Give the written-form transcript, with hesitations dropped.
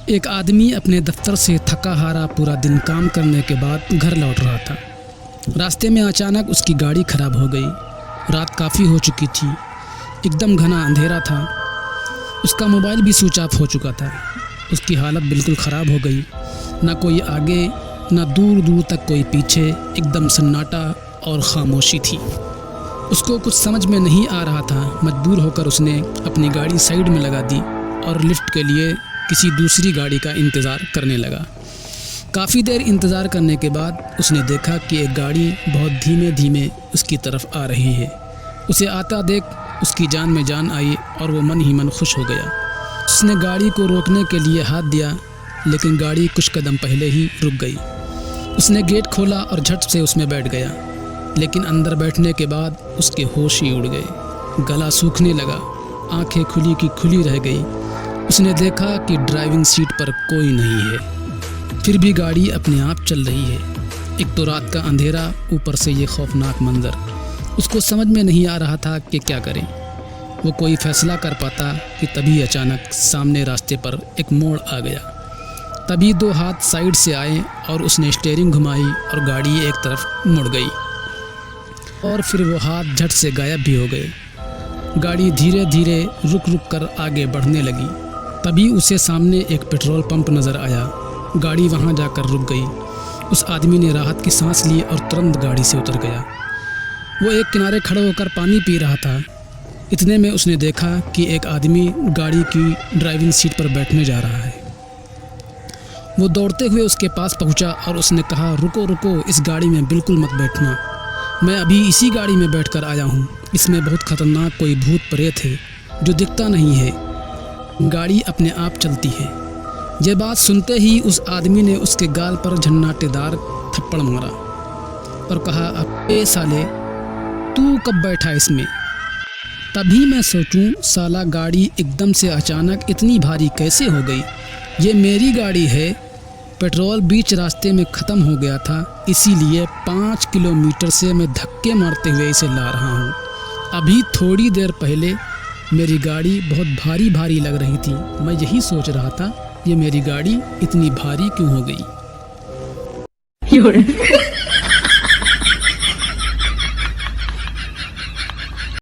एक आदमी अपने दफ्तर से थका हारा पूरा दिन काम करने के बाद घर लौट रहा था। रास्ते में अचानक उसकी गाड़ी खराब हो गई। रात काफ़ी हो चुकी थी, एकदम घना अंधेरा था। उसका मोबाइल भी स्विच ऑफ हो चुका था। उसकी हालत बिल्कुल ख़राब हो गई। ना कोई आगे, ना दूर दूर तक कोई पीछे, एकदम सन्नाटा और ख़ामोशी थी। उसको कुछ समझ में नहीं आ रहा था। मजबूर होकर उसने अपनी गाड़ी साइड में लगा दी और लिफ्ट के लिए किसी दूसरी गाड़ी का इंतज़ार करने लगा। काफ़ी देर इंतज़ार करने के बाद उसने देखा कि एक गाड़ी बहुत धीमे धीमे उसकी तरफ आ रही है। उसे आता देख उसकी जान में जान आई और वो मन ही मन खुश हो गया। उसने गाड़ी को रोकने के लिए हाथ दिया, लेकिन गाड़ी कुछ कदम पहले ही रुक गई। उसने गेट खोला और झट से उसमें बैठ गया, लेकिन अंदर बैठने के बाद उसके होश ही उड़ गए। गला सूखने लगा, आंखें खुली की खुली रह गई। उसने देखा कि ड्राइविंग सीट पर कोई नहीं है, फिर भी गाड़ी अपने आप चल रही है। एक तो रात का अंधेरा, ऊपर से ये खौफनाक मंजर। उसको समझ में नहीं आ रहा था कि क्या करे। वो कोई फैसला कर पाता कि तभी अचानक सामने रास्ते पर एक मोड़ आ गया। तभी दो हाथ साइड से आए और उसने स्टीयरिंग घुमाई और गाड़ी एक तरफ मुड़ गई और फिर वो हाथ झट से गायब भी हो गए। गाड़ी धीरे धीरे रुक रुक कर आगे बढ़ने लगी। तभी उसे सामने एक पेट्रोल पंप नज़र आया। गाड़ी वहाँ जाकर रुक गई। उस आदमी ने राहत की सांस ली और तुरंत गाड़ी से उतर गया। वो एक किनारे खड़े होकर पानी पी रहा था। इतने में उसने देखा कि एक आदमी गाड़ी की ड्राइविंग सीट पर बैठने जा रहा है। वो दौड़ते हुए उसके पास पहुंचा और उसने कहा, रुको रुको, इस गाड़ी में बिल्कुल मत बैठना। मैं अभी इसी गाड़ी में बैठकर आया हूँ। इसमें बहुत ख़तरनाक कोई भूत प्रेत है जो दिखता नहीं है। गाड़ी अपने आप चलती है। ये बात सुनते ही उस आदमी ने उसके गाल पर झन्नाटेदार थप्पड़ मारा और कहा, अबे साले, तू कब बैठा इसमें? तभी मैं सोचूं, साला गाड़ी एकदम से अचानक इतनी भारी कैसे हो गई? ये मेरी गाड़ी है। पेट्रोल बीच रास्ते में ख़त्म हो गया था, इसीलिए 5 किलोमीटर से मैं धक्के मारते हुए इसे ला रहा हूँ। अभी थोड़ी देर पहले मेरी गाड़ी बहुत भारी भारी लग रही थी। मैं यही सोच रहा था, ये मेरी गाड़ी इतनी भारी क्यों हो गई।